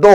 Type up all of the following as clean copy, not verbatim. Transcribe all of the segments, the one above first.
2,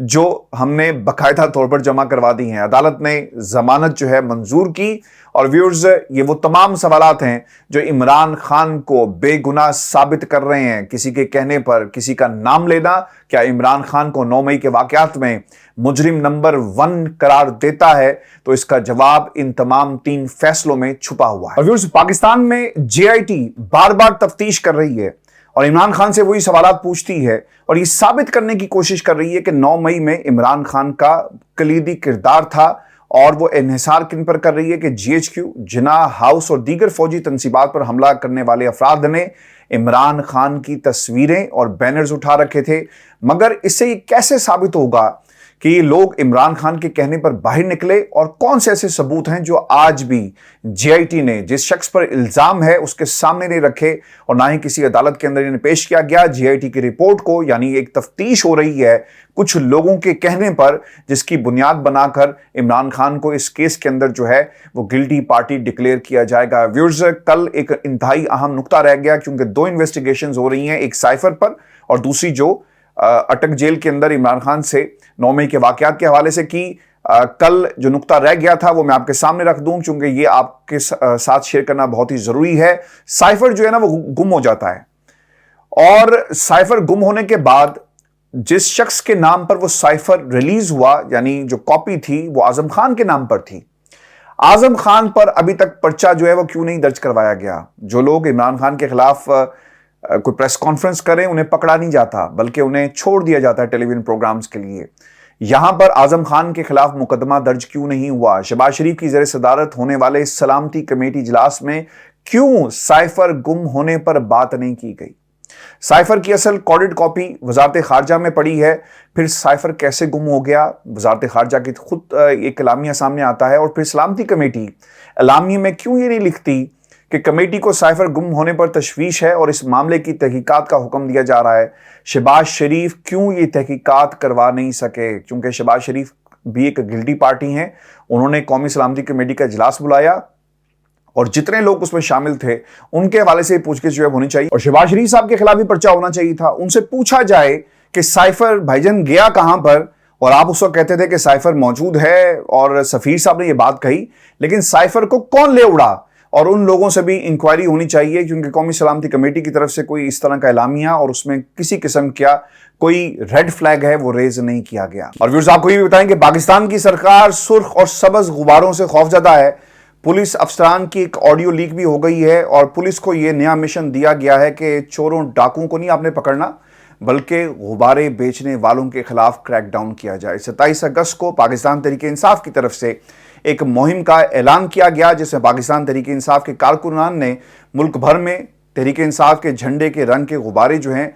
جو ہم نے باقاعدہ طور پر جمع کروا دی ہیں. عدالت نے ضمانت جو ہے منظور کی. اور ویورز، یہ وہ تمام سوالات ہیں جو عمران خان کو بے گناہ ثابت کر رہے ہیں. کسی کے کہنے پر کسی کا نام لینا کیا عمران خان کو 9 مئی کے واقعات میں مجرم نمبر 1 قرار دیتا ہے؟ تو اس کا جواب ان تمام 3 فیصلوں میں چھپا ہوا ہے. اور ویورز، پاکستان میں JIT بار بار تفتیش کر رہی ہے اور عمران خان سے وہی سوالات پوچھتی ہے اور یہ ثابت کرنے کی کوشش کر رہی ہے کہ 9 مئی میں عمران خان کا کلیدی کردار تھا. اور وہ انحصار کن پر کر رہی ہے کہ GHQ، جناح ہاؤس اور دیگر فوجی تنصیبات پر حملہ کرنے والے افراد نے عمران خان کی تصویریں اور بینرز اٹھا رکھے تھے. مگر اس سے یہ کیسے ثابت ہوگا کہ یہ لوگ عمران خان کے کہنے پر باہر نکلے؟ اور کون سے ایسے ثبوت ہیں جو آج بھی JIT نے جس شخص پر الزام ہے اس کے سامنے نہیں رکھے اور نہ ہی کسی عدالت کے اندر انہیں پیش کیا گیا؟ JIT کی رپورٹ کو، یعنی ایک تفتیش ہو رہی ہے کچھ لوگوں کے کہنے پر، جس کی بنیاد بنا کر عمران خان کو اس کیس کے اندر جو ہے وہ گلٹی پارٹی ڈکلیئر کیا جائے گا. ویورز، کل ایک انتہائی اہم نقطہ رہ گیا کیونکہ 2 انویسٹیگیشنز ہو رہی ہیں، ایک سائفر پر اور دوسری جو اٹک جیل کے اندر عمران خان سے 9 مئی کے واقعات کے حوالے سے کی. کل جو نقطہ رہ گیا تھا وہ میں آپ کے سامنے رکھ دوں چونکہ یہ آپ کے ساتھ شیئر کرنا بہت ہی ضروری ہے. سائفر جو ہے نا وہ گم ہو جاتا ہے اور سائفر گم ہونے کے بعد جس شخص کے نام پر وہ سائفر ریلیز ہوا، یعنی جو کاپی تھی وہ اعظم خان کے نام پر تھی. اعظم خان پر ابھی تک پرچہ جو ہے وہ کیوں نہیں درج کروایا گیا؟ جو لوگ عمران خان کے خلاف کوئی پریس کانفرنس کریں انہیں پکڑا نہیں جاتا بلکہ انہیں چھوڑ دیا جاتا ہے ٹیلی ویژن پروگرامز کے لیے. یہاں پر اعظم خان کے خلاف مقدمہ درج کیوں نہیں ہوا؟ شہباز شریف کی زیر صدارت ہونے والے سلامتی کمیٹی اجلاس میں کیوں سائفر گم ہونے پر بات نہیں کی گئی؟ سائفر کی اصل کوڈڈ کاپی وزارت خارجہ میں پڑی ہے، پھر سائفر کیسے گم ہو گیا؟ وزارت خارجہ کی خود ایک اعلامیہ سامنے آتا ہے اور پھر سلامتی کمیٹی اعلامیہ میں کیوں یہ نہیں لکھتی کہ کمیٹی کو سائفر گم ہونے پر تشویش ہے اور اس معاملے کی تحقیقات کا حکم دیا جا رہا ہے؟ شہباز شریف کیوں یہ تحقیقات کروا نہیں سکے؟ کیونکہ شہباز شریف بھی ایک گلٹی پارٹی ہیں. انہوں نے قومی سلامتی کمیٹی کا اجلاس بلایا اور جتنے لوگ اس میں شامل تھے ان کے حوالے سے پوچھ گچھ جو ہے ہونی چاہیے اور شہباز شریف صاحب کے خلاف بھی پرچہ ہونا چاہیے تھا. ان سے پوچھا جائے کہ سائفر بھائی جان گیا کہاں پر، اور آپ اس وقت کہتے تھے کہ سائفر موجود ہے اور سفیر صاحب نے یہ بات کہی، لیکن سائفر کو کون لے اڑا؟ اور ان لوگوں سے بھی انکوائری ہونی چاہیے کیونکہ قومی سلامتی کمیٹی کی طرف سے کوئی اس طرح کا اعلامیہ اور اس میں کسی قسم کیا کوئی ریڈ فلیگ ہے وہ ریز نہیں کیا گیا. اور ویورز، آپ کو یہ بھی بتائیں کہ پاکستان کی سرکار سرخ اور سبز غباروں سے خوفزدہ ہے. پولیس افسران کی ایک آڈیو لیک بھی ہو گئی ہے اور پولیس کو یہ نیا مشن دیا گیا ہے کہ چوروں ڈاکوں کو نہیں آپ نے پکڑنا بلکہ غبارے بیچنے والوں کے خلاف کریک ڈاؤن کیا جائے. 27 اگست کو پاکستان تحریک انصاف کی طرف سے ایک مہم کا اعلان کیا گیا جس میں پاکستان تحریک انصاف کے کارکنان نے ملک بھر میں تحریک انصاف کے جھنڈے کے رنگ کے غبارے جو ہیں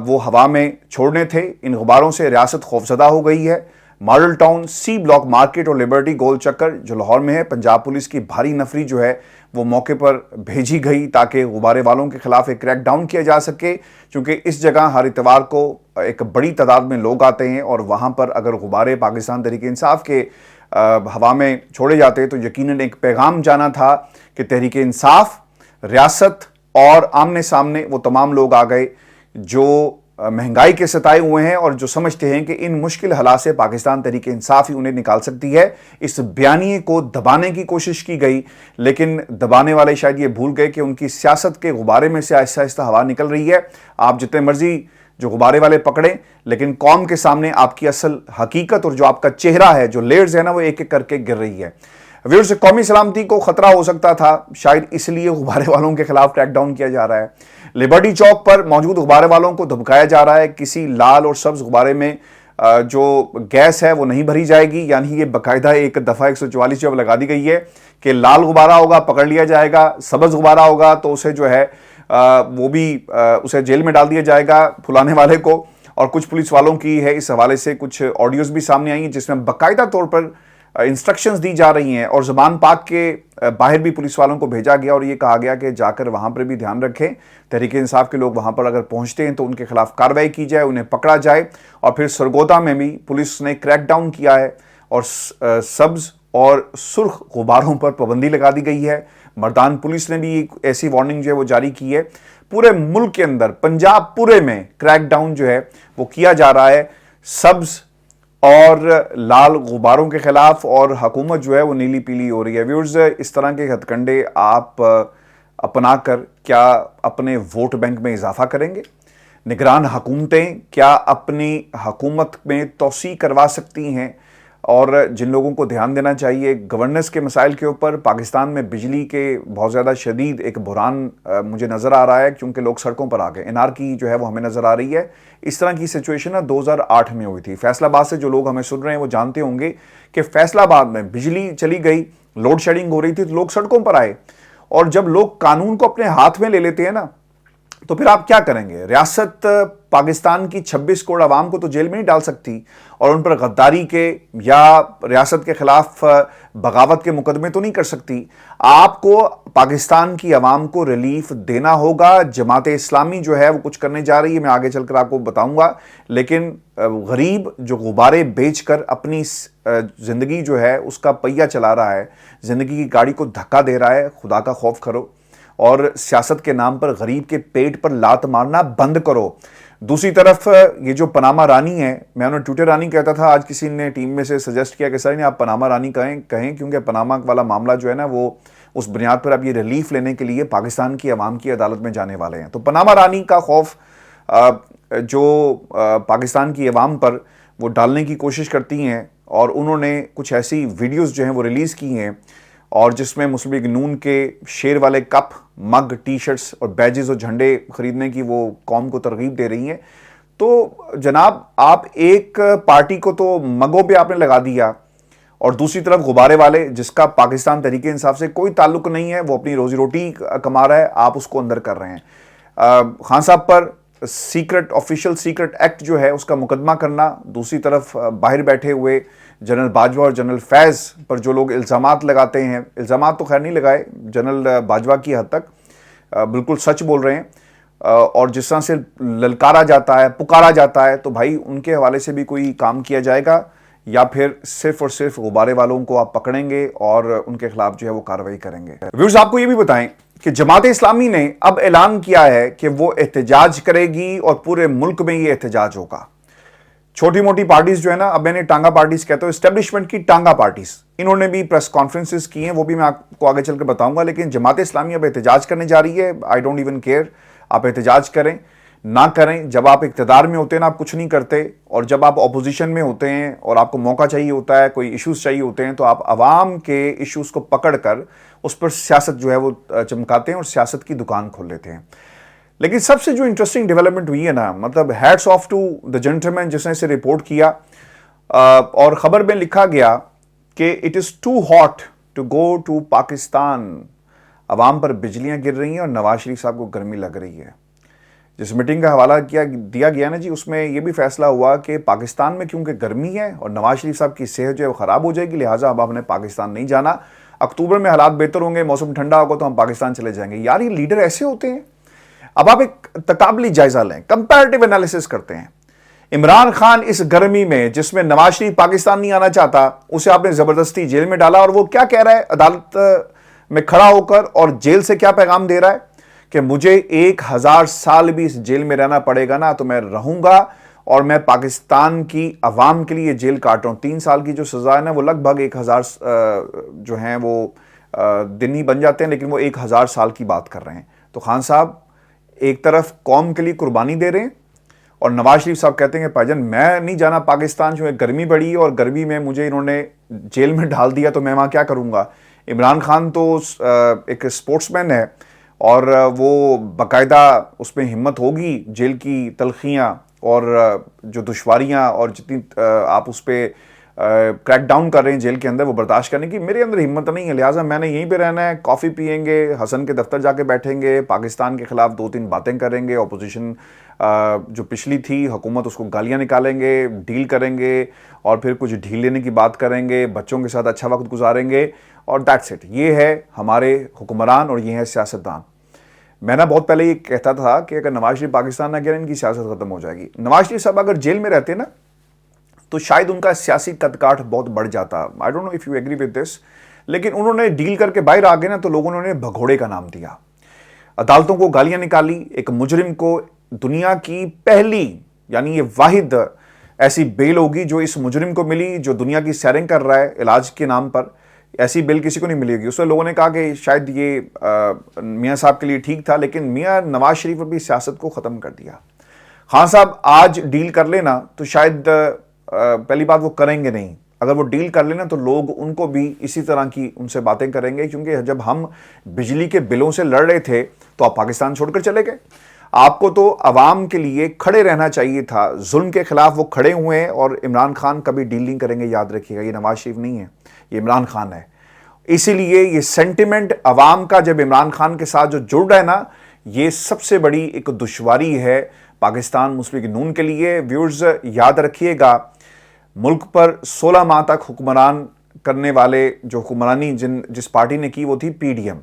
وہ ہوا میں چھوڑنے تھے. ان غباروں سے ریاست خوفزدہ ہو گئی ہے. ماڈل ٹاؤن، سی بلاک مارکیٹ اور لیبرٹی گول چکر جو لاہور میں ہے، پنجاب پولیس کی بھاری نفری جو ہے وہ موقع پر بھیجی گئی تاکہ غبارے والوں کے خلاف ایک کریک ڈاؤن کیا جا سکے کیونکہ اس جگہ ہر اتوار کو ایک بڑی تعداد میں لوگ آتے ہیں اور وہاں پر اگر غبارے پاکستان تحریک انصاف کے ہوا میں چھوڑے جاتے تو یقیناً ایک پیغام جانا تھا کہ تحریک انصاف، ریاست اور آمنے سامنے وہ تمام لوگ آ گئے جو مہنگائی کے ستائے ہوئے ہیں اور جو سمجھتے ہیں کہ ان مشکل حالات سے پاکستان تحریک انصاف ہی انہیں نکال سکتی ہے. اس بیانیے کو دبانے کی کوشش کی گئی لیکن دبانے والے شاید یہ بھول گئے کہ ان کی سیاست کے غبارے میں سے آہستہ آہستہ ہوا نکل رہی ہے. آپ جتنے مرضی جو غبارے والے پکڑیں لیکن قوم کے سامنے آپ کی اصل حقیقت اور جو آپ کا چہرہ ہے، جو لیئرز ہے نا، وہ ایک ایک کر کے گر رہی ہے. ویورز، قومی سلامتی کو خطرہ ہو سکتا تھا، شاید اس لیے غبارے والوں کے خلاف کریک ڈاؤن کیا جا رہا ہے. لیبرٹی چوک پر موجود غبارے والوں کو دھمکایا جا رہا ہے کسی لال اور سبز غبارے میں جو گیس ہے وہ نہیں بھری جائے گی. یعنی یہ باقاعدہ ایک دفعہ 144 جو لگا دی گئی ہے کہ لال غبارہ ہوگا پکڑ لیا جائے گا، سبز غبارہ ہوگا تو اسے جو ہے وہ بھی اسے جیل میں ڈال دیا جائے گا پھلانے والے کو. اور کچھ پولیس والوں کی ہے اس حوالے سے کچھ آڈیوز بھی سامنے آئی ہیں جس میں باقاعدہ طور پر انسٹرکشنز دی جا رہی ہیں اور زبان پاک کے باہر بھی پولیس والوں کو بھیجا گیا اور یہ کہا گیا کہ جا کر وہاں پر بھی دھیان رکھیں، تحریک انصاف کے لوگ وہاں پر اگر پہنچتے ہیں تو ان کے خلاف کارروائی کی جائے، انہیں پکڑا جائے. اور پھر سرگودا میں بھی پولیس نے کریک ڈاؤن کیا ہے اور سبز اور سرخ غباروں پر پابندی لگا دی گئی ہے. مردان پولیس نے بھی ایک ایسی وارننگ جو ہے وہ جاری کی ہے. پورے ملک کے اندر پنجاب پورے میں کریک ڈاؤن جو ہے وہ کیا جا رہا ہے سبز اور لال غباروں کے خلاف، اور حکومت جو ہے وہ نیلی پیلی ہو رہی ہے. ویورز، اس طرح کے ہتھ کنڈے آپ اپنا کر کیا اپنے ووٹ بینک میں اضافہ کریں گے؟ نگران حکومتیں کیا اپنی حکومت میں توسیع کروا سکتی ہیں؟ اور جن لوگوں کو دھیان دینا چاہیے گورننس کے مسائل کے اوپر، پاکستان میں بجلی کے بہت زیادہ شدید ایک بحران مجھے نظر آ رہا ہے، کیونکہ لوگ سڑکوں پر آ گئے. انارکی جو ہے وہ ہمیں نظر آ رہی ہے. اس طرح کی سچویشن 2008 میں ہوئی تھی. فیصل آباد سے جو لوگ ہمیں سن رہے ہیں وہ جانتے ہوں گے کہ فیصل آباد میں بجلی چلی گئی، لوڈ شیڈنگ ہو رہی تھی تو لوگ سڑکوں پر آئے. اور جب لوگ قانون کو اپنے ہاتھ میں لے لیتے ہیں نا، تو پھر آپ کیا کریں گے؟ ریاست پاکستان کی 26 کروڑ عوام کو تو جیل میں نہیں ڈال سکتی، اور ان پر غداری کے یا ریاست کے خلاف بغاوت کے مقدمے تو نہیں کر سکتی. آپ کو پاکستان کی عوام کو ریلیف دینا ہوگا. جماعت اسلامی جو ہے وہ کچھ کرنے جا رہی ہے، میں آگے چل کر آپ کو بتاؤں گا. لیکن غریب جو غبارے بیچ کر اپنی زندگی جو ہے اس کا پہیہ چلا رہا ہے، زندگی کی گاڑی کو دھکا دے رہا ہے، خدا کا خوف کرو اور سیاست کے نام پر غریب کے پیٹ پر لات مارنا بند کرو. دوسری طرف یہ جو پاناما رانی ہے، میں انہیں ٹویٹر رانی کہتا تھا، آج کسی نے ٹیم میں سے سجیسٹ کیا کہ سر نے آپ پاناما رانی کہیں کیونکہ پاناما والا معاملہ جو ہے نا وہ اس بنیاد پر اب یہ ریلیف لینے کے لیے پاکستان کی عوام کی عدالت میں جانے والے ہیں. تو پاناما رانی کا خوف جو پاکستان کی عوام پر وہ ڈالنے کی کوشش کرتی ہیں، اور انہوں نے کچھ ایسی ویڈیوز جو ہیں وہ ریلیز کی ہیں، اور جس میں مسلم لیگ نون کے شیر والے کپ، مگ، ٹی شرٹس اور بیجز اور جھنڈے خریدنے کی وہ قوم کو ترغیب دے رہی ہیں. تو جناب آپ ایک پارٹی کو تو مگوں پہ آپ نے لگا دیا، اور دوسری طرف غبارے والے جس کا پاکستان تحریک انصاف سے کوئی تعلق نہیں ہے، وہ اپنی روزی روٹی کما رہا ہے، آپ اس کو اندر کر رہے ہیں. خان صاحب پر آفیشیل سیکرٹ ایکٹ جو ہے اس کا مقدمہ کرنا، دوسری طرف باہر بیٹھے ہوئے جنرل باجوہ اور جنرل فیض پر جو لوگ الزامات لگاتے ہیں، الزامات تو خیر نہیں لگائے، جنرل باجوہ کی حد تک بالکل سچ بول رہے ہیں، اور جس طرح سے للکارا جاتا ہے، پکارا جاتا ہے، تو بھائی ان کے حوالے سے بھی کوئی کام کیا جائے گا، یا پھر صرف اور صرف غبارے والوں کو آپ پکڑیں گے اور ان کے خلاف جو ہے وہ کارروائی کریں گے؟ ویورز، آپ کو یہ بھی بتائیں کہ جماعت اسلامی نے اب اعلان کیا ہے کہ وہ احتجاج کرے گی، اور پورے ملک میں یہ احتجاج ہوگا. چھوٹی موٹی پارٹیز جو ہے نا، اب میں نے ٹانگا پارٹیز کہتا ہوں، اسٹیبلشمنٹ کی ٹانگا پارٹیز، انہوں نے بھی پریس کانفرنسز کی ہیں، وہ بھی میں آپ کو آگے چل کے بتاؤں گا. لیکن جماعت اسلامی اب احتجاج کرنے جا رہی ہے. آئی ڈونٹ ایون کیئر آپ احتجاج کریں نہ کریں. جب آپ اقتدار میں ہوتے ہیں نا، آپ کچھ نہیں کرتے، اور جب آپ اپوزیشن میں ہوتے ہیں اور آپ کو موقع چاہیے ہوتا ہے، کوئی ایشوز چاہیے ہوتے ہیں، تو آپ عوام کے ایشوز کو پکڑ کر اس پر سیاست جو ہے وہ چمکاتے ہیں اور سیاست کی دکان کھول لیتے ہیں. لیکن سب سے جو انٹرسٹنگ ڈیولپمنٹ ہوئی ہے نا، مطلب hats off to the gentleman جس نے اسے رپورٹ کیا، اور خبر میں لکھا گیا کہ it is too hot to go to Pakistan. عوام پر بجلیاں گر رہی ہیں اور نواز شریف صاحب کو گرمی لگ رہی ہے. جس میٹنگ کا حوالہ دیا گیا نا جی، اس میں یہ بھی فیصلہ ہوا کہ پاکستان میں کیونکہ گرمی ہے اور نواز شریف صاحب کی صحت جو ہے وہ خراب ہو جائے گی، لہٰذا اب آپ نے پاکستان نہیں جانا. اکتوبر میں حالات بہتر ہوں گے، موسم ٹھنڈا ہوگا تو ہم پاکستان چلے جائیں گے. یار یہ لیڈر ایسے ہوتے ہیں. اب آپ ایک تقابلی جائزہ لیں، کمپیریٹیو انالیسس کرتے ہیں. عمران خان اس گرمی میں جس میں نواز شریف پاکستان نہیں آنا چاہتا، اسے آپ نے زبردستی جیل میں ڈالا، اور وہ کیا کہہ رہا ہے عدالت میں کھڑا ہو کر، اور جیل سے کیا پیغام دے رہا ہے کہ مجھے 1000 سال بھی اس جیل میں رہنا پڑے گا نا تو میں رہوں گا، اور میں پاکستان کی عوام کے لیے جیل کاٹ رہا ہوں. 3 سال کی جو سزا ہے نا، وہ لگ بھگ 1000 جو ہیں وہ دن ہی بن جاتے ہیں، لیکن وہ 1000 سال کی بات کر رہے ہیں. تو خان صاحب ایک طرف قوم کے لیے قربانی دے رہے ہیں، اور نواز شریف صاحب کہتے ہیں کہ بھائی جان میں نہیں جانا پاکستان، جو گرمی بڑی اور گرمی میں مجھے انہوں نے جیل میں ڈال دیا تو میں وہاں کیا کروں گا. عمران خان تو ایک اسپورٹس مین ہے، اور وہ باقاعدہ اس میں ہمت ہوگی جیل کی تلخیاں اور جو دشواریاں اور جتنی آپ اس پہ کریک ڈاؤن کر رہے ہیں جیل کے اندر، وہ برداشت کرنے کی میرے اندر ہمت نہیں ہے. لہٰذا میں نے یہیں پہ رہنا ہے، کافی پئیں گے، حسن کے دفتر جا کے بیٹھیں گے، پاکستان کے خلاف 2-3 باتیں کریں گے، اپوزیشن جو پچھلی تھی حکومت اس کو گالیاں نکالیں گے، ڈیل کریں گے، اور پھر کچھ ڈھیل لینے کی بات کریں گے، بچوں کے ساتھ اچھا وقت گزاریں گے، اور دیٹس اٹ. یہ ہے ہمارے حکمران اور یہ ہے سیاستدان. میں نا بہت پہلے یہ کہتا تھا کہ اگر نواز شریف پاکستان نہ گئے ان کی سیاست ختم ہو جائے گی. نواز شریف صاحب اگر جیل میں رہتے نا تو شاید ان کا سیاسی قد کاٹ بہت بڑھ جاتا. I don't know if you agree with this. لیکن انہوں نے ڈیل کر کے باہر آ گئے نا تو لوگوں نے انہیں بھگوڑے کا نام دیا، عدالتوں کو گالیاں نکالی. ایک مجرم کو دنیا کی پہلی، یعنی یہ واحد ایسی بیل ہوگی جو اس مجرم کو ملی جو دنیا کی سیرنگ کر رہا ہے علاج کے نام پر، ایسی بیل کسی کو نہیں ملے گی۔ اس میں لوگوں نے کہا کہ شاید یہ میاں صاحب کے لیے ٹھیک تھا، لیکن میاں نواز شریف نے بھی سیاست کو ختم کر دیا۔ خان صاحب آج ڈیل کر لینا تو شاید پہلی بات وہ کریں گے نہیں، اگر وہ ڈیل کر لینا تو لوگ ان کو بھی اسی طرح کی ان سے باتیں کریں گے، کیونکہ جب ہم بجلی کے بلوں سے لڑ رہے تھے تو آپ پاکستان چھوڑ کر چلے گئے۔ آپ کو تو عوام کے لیے کھڑے رہنا چاہیے تھا، ظلم کے خلاف وہ کھڑے ہوئے ہیں، اور عمران خان کبھی ڈیل نہیں کریں گے، یاد رکھیے گا، یہ نواز شریف نہیں ہے، یہ عمران خان ہے۔ اسی لیے یہ سینٹیمنٹ عوام کا جب عمران خان کے ساتھ جو جڑ رہا ہے نا، یہ سب سے بڑی ایک دشواری ہے پاکستان مسلم لیگ نون کے لیے۔ ویورز یاد رکھیے گا، ملک پر 16 ماہ تک حکمران کرنے والے جو حکمرانی جس پارٹی نے کی وہ تھی پی ڈی ایم۔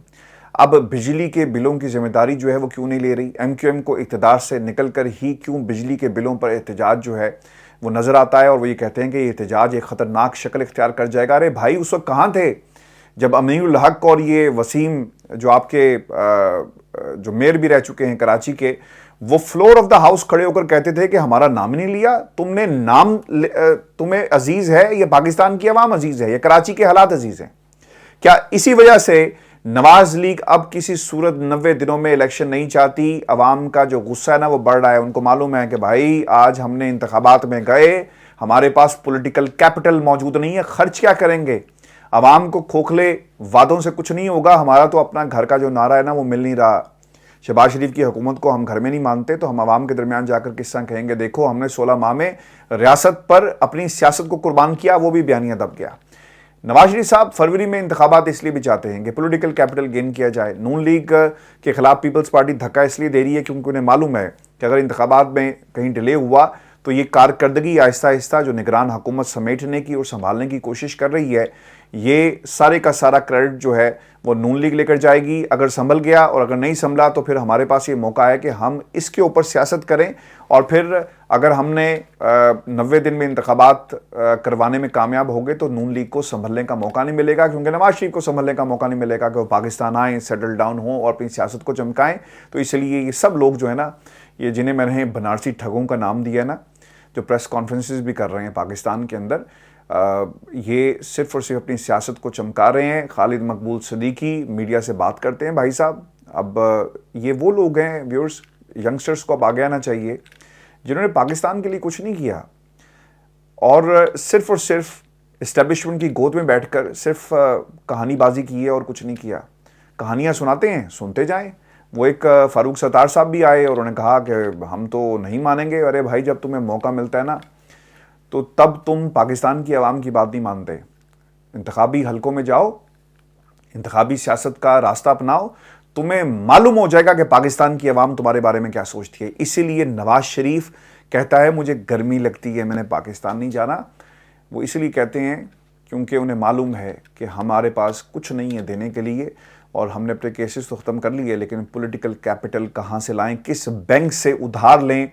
اب بجلی کے بلوں کی ذمہ داری جو ہے وہ کیوں نہیں لے رہی؟ ایم کیو ایم کو اقتدار سے نکل کر ہی کیوں بجلی کے بلوں پر احتجاج جو ہے وہ نظر آتا ہے، اور وہ یہ کہتے ہیں کہ یہ احتجاج ایک خطرناک شکل اختیار کر جائے گا۔ ارے بھائی اس وقت کہاں تھے جب امین الحق اور یہ وسیم جو آپ کے جو میئر بھی رہ چکے ہیں کراچی کے، وہ فلور آف دا ہاؤس کھڑے ہو کر کہتے تھے کہ ہمارا نام نہیں لیا تم نے، نام تمہیں عزیز ہے یہ پاکستان کی عوام عزیز ہے، یہ کراچی کے حالات عزیز ہیں؟ کیا اسی وجہ سے نواز لیگ اب کسی صورت 90 دنوں میں الیکشن نہیں چاہتی؟ عوام کا جو غصہ ہے نا وہ بڑھ رہا ہے، ان کو معلوم ہے کہ بھائی آج ہم نے انتخابات میں گئے، ہمارے پاس پولیٹیکل کیپٹل موجود نہیں ہے، خرچ کیا کریں گے؟ عوام کو کھوکھلے وعدوں سے کچھ نہیں ہوگا، ہمارا تو اپنا گھر کا جو نعرہ ہے نا وہ مل نہیں رہا۔ شہباز شریف کی حکومت کو ہم گھر میں نہیں مانتے تو ہم عوام کے درمیان جا کر کس طرح کہیں گے دیکھو ہم نے 16 ماہ میں ریاست پر اپنی سیاست کو قربان کیا، وہ بھی بیانیہ دب گیا۔ نواز شریف صاحب فروری میں انتخابات اس لیے بھی چاہتے ہیں کہ پولیٹیکل کیپٹل گین کیا جائے۔ نون لیگ کے خلاف پیپلز پارٹی دھکا اس لیے دے رہی ہے کیونکہ انہیں معلوم ہے کہ اگر انتخابات میں کہیں ڈیلے ہوا تو یہ کارکردگی آہستہ آہستہ جو نگران حکومت سمیٹنے کی اور سنبھالنے کی کوشش کر رہی ہے، یہ سارے کا سارا کریڈٹ جو ہے وہ نون لیگ لے کر جائے گی۔ اگر سنبھل گیا اور اگر نہیں سنبھلا تو پھر ہمارے پاس یہ موقع ہے کہ ہم اس کے اوپر سیاست کریں، اور پھر اگر ہم نے 90 دن میں انتخابات کروانے میں کامیاب ہو گئے تو نون لیگ کو سنبھلنے کا موقع نہیں ملے گا، کیونکہ نواز شریف کو سنبھلنے کا موقع نہیں ملے گا کہ وہ پاکستان آئیں، سیٹل ڈاؤن ہوں اور اپنی سیاست کو چمکائیں۔ تو اس لیے یہ سب لوگ جو ہے نا، یہ جنہیں میں نے بنارسی ٹھگوں کا نام دیا ہے نا، جو پریس کانفرنسز بھی کر رہے ہیں پاکستان کے اندر، یہ صرف اور صرف اپنی سیاست کو چمکا رہے ہیں۔ خالد مقبول صدیقی میڈیا سے بات کرتے ہیں، بھائی صاحب اب یہ وہ لوگ ہیں ویورز، ینگسٹرز کو اب آگے آنا چاہیے جنہوں نے پاکستان کے لیے کچھ نہیں کیا، اور صرف اسٹیبلشمنٹ کی گود میں بیٹھ کر صرف کہانی بازی کی ہے اور کچھ نہیں کیا۔ کہانیاں سناتے ہیں، سنتے جائیں۔ وہ ایک فاروق ستار صاحب بھی آئے اور انہوں نے کہا کہ ہم تو نہیں مانیں گے۔ ارے بھائی جب تمہیں موقع ملتا ہے نا تو تب تم پاکستان کی عوام کی بات نہیں مانتے۔ انتخابی حلقوں میں جاؤ، انتخابی سیاست کا راستہ اپناؤ، تمہیں معلوم ہو جائے گا کہ پاکستان کی عوام تمہارے بارے میں کیا سوچتی ہے۔ اسی لیے نواز شریف کہتا ہے مجھے گرمی لگتی ہے، میں نے پاکستان نہیں جانا۔ وہ اس لیے کہتے ہیں کیونکہ انہیں معلوم ہے کہ ہمارے پاس کچھ نہیں ہے دینے کے لیے، اور ہم نے اپنے کیسز تو ختم کر لیے، لیکن پولیٹیکل کیپٹل کہاں سے لائیں، کس بینک سے ادھار لیں؟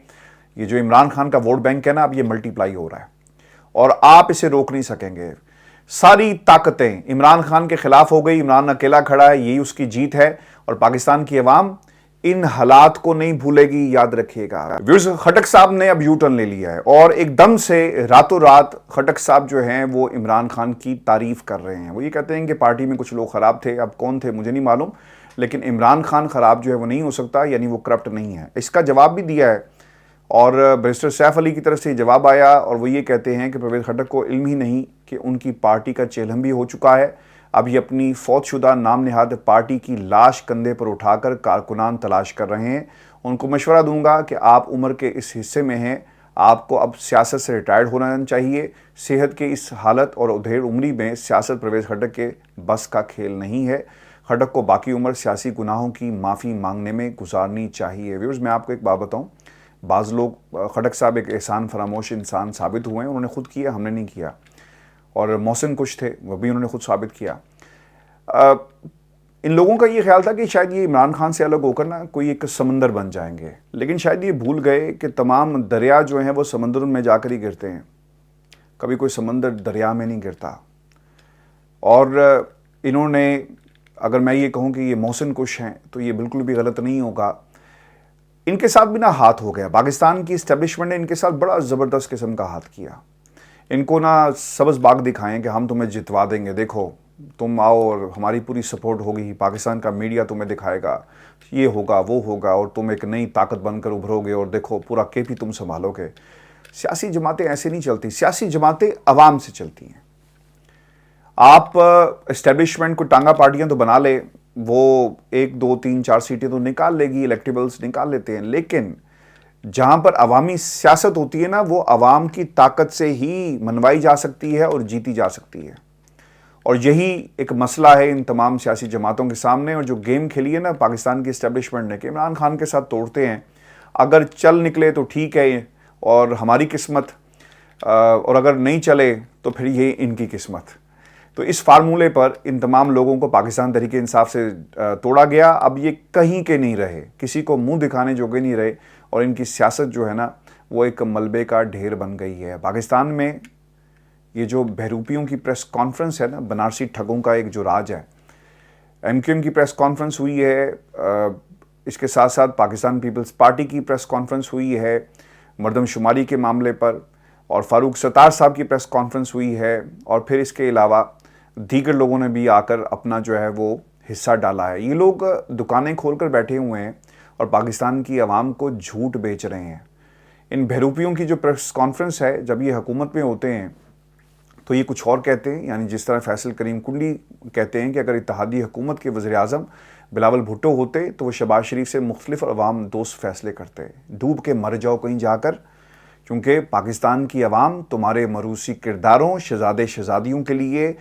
یہ جو عمران خان کا ووٹ بینک ہے نا، اب یہ ملٹی پلائی ہو رہا ہے اور آپ اسے روک نہیں سکیں گے۔ ساری طاقتیں عمران خان کے خلاف ہو گئی، عمران اکیلا کھڑا ہے، یہی اس کی جیت ہے، اور پاکستان کی عوام ان حالات کو نہیں بھولے گی، یاد رکھیے گا۔ ویورز، خٹک صاحب نے اب یو ٹرن لے لیا ہے اور ایک دم سے راتوں رات خٹک صاحب جو ہیں وہ عمران خان کی تعریف کر رہے ہیں۔ وہ یہ کہتے ہیں کہ پارٹی میں کچھ لوگ خراب تھے، اب کون تھے مجھے نہیں معلوم، لیکن عمران خان خراب جو ہے وہ نہیں ہو سکتا، یعنی وہ کرپٹ نہیں ہے۔ اس کا جواب بھی دیا ہے، اور بیرسٹر سیف علی کی طرف سے جواب آیا، اور وہ یہ کہتے ہیں کہ پرویز خٹک کو علم ہی نہیں کہ ان کی پارٹی کا چیلم بھی ہو چکا ہے۔ اب یہ اپنی فوت شدہ نام نہاد پارٹی کی لاش کندھے پر اٹھا کر کارکنان تلاش کر رہے ہیں۔ ان کو مشورہ دوں گا کہ آپ عمر کے اس حصے میں ہیں، آپ کو اب سیاست سے ریٹائرڈ ہونا چاہیے۔ صحت کے اس حالت اور ادھیڑ عمری میں سیاست پرویز خٹک کے بس کا کھیل نہیں ہے۔ خٹک کو باقی عمر سیاسی گناہوں کی معافی مانگنے میں گزارنی چاہیے۔ ویورز، میں آپ کو ایک بات بتاؤں، بعض لوگ خٹک صاحب ایک احسان فراموش انسان ثابت ہوئے ہیں، انہوں نے خود کیا، ہم نے نہیں کیا، اور محسن کچھ تھے وہ بھی انہوں نے خود ثابت کیا۔ ان لوگوں کا یہ خیال تھا کہ شاید یہ عمران خان سے الگ ہو کر نا کوئی ایک سمندر بن جائیں گے، لیکن شاید یہ بھول گئے کہ تمام دریا جو ہیں وہ سمندر میں جا کر ہی گرتے ہیں، کبھی کوئی سمندر دریا میں نہیں گرتا۔ اور انہوں نے، اگر میں یہ کہوں کہ یہ محسن کش ہیں تو یہ بالکل بھی غلط نہیں ہوگا۔ ان کے ساتھ بھی نہ ہاتھ ہو گیا. پاکستان کی اسٹیبلشمنٹ نے ان کے ساتھ بڑا زبردست قسم کا ہاتھ کیا. ان کو نہ سبز باغ دکھائیں کہ ہم تمہیں جتوا دیں گے, دیکھو تم آؤ اور ہماری پوری سپورٹ ہوگی, پاکستان کا میڈیا تمہیں دکھائے گا, یہ ہوگا وہ ہوگا, اور تم ایک نئی طاقت بن کر ابھرو گے, اور دیکھو پورا KP تم سنبھالو گے. سیاسی جماعتیں ایسے نہیں چلتی. سیاسی جماعتیں عوام سے چلتی ہیں. آپ اسٹیبلشمنٹ کو ٹانگا پارٹیاں تو بنا لے, وہ 1 2 3 4 سیٹیں تو نکال لے گی, الیکٹیبلز نکال لیتے ہیں, لیکن جہاں پر عوامی سیاست ہوتی ہے نا, وہ عوام کی طاقت سے ہی منوائی جا سکتی ہے اور جیتی جا سکتی ہے. اور یہی ایک مسئلہ ہے ان تمام سیاسی جماعتوں کے سامنے. اور جو گیم کھیلی ہے نا پاکستان کی اسٹیبلشمنٹ نے کہ عمران خان کے ساتھ توڑتے ہیں, اگر چل نکلے تو ٹھیک ہے اور ہماری قسمت, اور اگر نہیں چلے تو پھر یہ ان کی قسمت. تو اس فارمولے پر ان تمام لوگوں کو پاکستان تحریک انصاف سے توڑا گیا. اب یہ کہیں کے نہیں رہے, کسی کو منہ دکھانے جوگے نہیں رہے, اور ان کی سیاست جو ہے نا وہ ایک ملبے کا ڈھیر بن گئی ہے. پاکستان میں یہ جو بہروپیوں کی پریس کانفرنس ہے نا, بنارسی ٹھگوں کا ایک جو راج ہے, MQM کی پریس کانفرنس ہوئی ہے, اس کے ساتھ ساتھ پاکستان پیپلز پارٹی کی پریس کانفرنس ہوئی ہے مردم شماری کے معاملے پر, اور فاروق ستار صاحب کی پریس کانفرنس ہوئی ہے, اور پھر اس کے علاوہ دیگر لوگوں نے بھی آ کر اپنا جو ہے وہ حصہ ڈالا ہے. یہ لوگ دکانیں کھول کر بیٹھے ہوئے ہیں اور پاکستان کی عوام کو جھوٹ بیچ رہے ہیں. ان بہروپیوں کی جو پریس کانفرنس ہے, جب یہ حکومت میں ہوتے ہیں تو یہ کچھ اور کہتے ہیں, یعنی جس طرح فیصل کریم کنڈی کہتے ہیں کہ اگر اتحادی حکومت کے وزیر اعظم بلاول بھٹو ہوتے تو وہ شہباز شریف سے مختلف عوام دوست فیصلے کرتے. ڈوب کے مر جاؤ کہیں جا کر, کیونکہ پاکستان کی عوام تمہارے مروسی کرداروں, شہزادے شہزادیوں کے لیے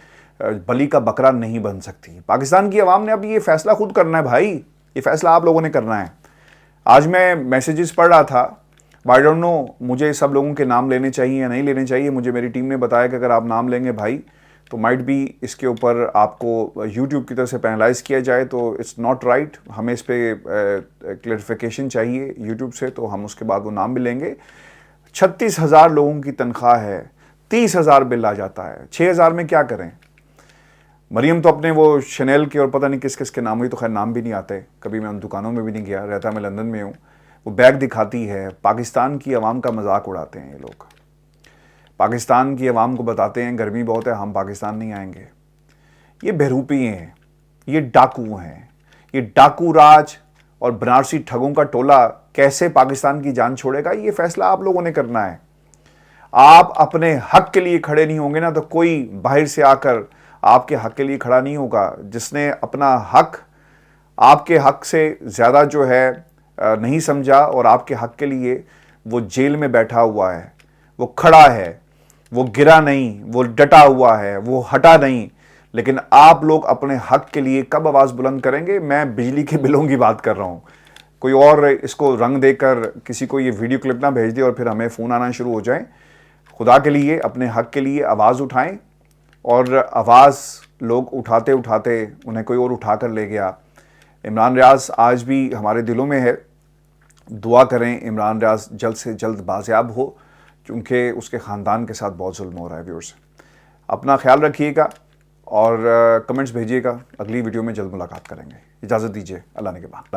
بلی کا بکرا نہیں بن سکتی. پاکستان کی عوام نے اب یہ فیصلہ خود کرنا ہے بھائی, یہ فیصلہ آپ لوگوں نے کرنا ہے. آج میں میسیجز پڑھ رہا تھا, آئی ڈونٹ نو مجھے سب لوگوں کے نام لینے چاہیے یا نہیں لینے چاہیے. مجھے میری ٹیم نے بتایا کہ اگر آپ نام لیں گے بھائی تو مائٹ بھی اس کے اوپر آپ کو یوٹیوب کی طرف سے پینلائز کیا جائے, تو اٹس ناٹ رائٹ. ہمیں اس پہ کلیئرفیکیشن چاہیے یوٹیوب سے, تو ہم اس کے بعد وہ نام بھی لیں گے. 36,000 لوگوں کی تنخواہ ہے, 30,000 بل آ جاتا ہے, 6,000 میں کیا کریں. مریم تو اپنے وہ شنیل کے اور پتہ نہیں کس کس کے نام ہوئی, تو خیر نام بھی نہیں آتے, کبھی میں ان دکانوں میں بھی نہیں گیا, رہتا میں لندن میں ہوں. وہ بیگ دکھاتی ہے. پاکستان کی عوام کا مذاق اڑاتے ہیں یہ لوگ. پاکستان کی عوام کو بتاتے ہیں گرمی بہت ہے, ہم پاکستان نہیں آئیں گے. یہ بہروپی ہیں, یہ ڈاکو ہیں, یہ ڈاکو راج اور بنارسی ٹھگوں کا ٹولہ کیسے پاکستان کی جان چھوڑے گا, یہ فیصلہ آپ لوگوں نے کرنا ہے. آپ اپنے حق کے لیے کھڑے نہیں ہوں گے نا, تو کوئی باہر سے آ کر آپ کے حق کے لیے کھڑا نہیں ہوگا. جس نے اپنا حق آپ کے حق سے زیادہ جو ہے نہیں سمجھا, اور آپ کے حق کے لیے وہ جیل میں بیٹھا ہوا ہے, وہ کھڑا ہے, وہ گرا نہیں, وہ ڈٹا ہوا ہے, وہ ہٹا نہیں. لیکن آپ لوگ اپنے حق کے لیے کب آواز بلند کریں گے؟ میں بجلی کے بلوں کی بات کر رہا ہوں. کوئی اور اس کو رنگ دے کر کسی کو یہ ویڈیو کلپ نہ بھیج دے اور پھر ہمیں فون آنا شروع ہو جائیں. خدا کے لیے اپنے حق کے لیے آواز اٹھائیں, اور آواز لوگ اٹھاتے اٹھاتے انہیں کوئی اور اٹھا کر لے گیا. عمران ریاض آج بھی ہمارے دلوں میں ہے. دعا کریں عمران ریاض جلد سے جلد بازیاب ہو, کیونکہ اس کے خاندان کے ساتھ بہت ظلم ہو رہا ہے. ویورز, اپنا خیال رکھیے گا اور کمنٹس بھیجیے گا. اگلی ویڈیو میں جلد ملاقات کریں گے. اجازت دیجیے, اللہ نے کے بعد.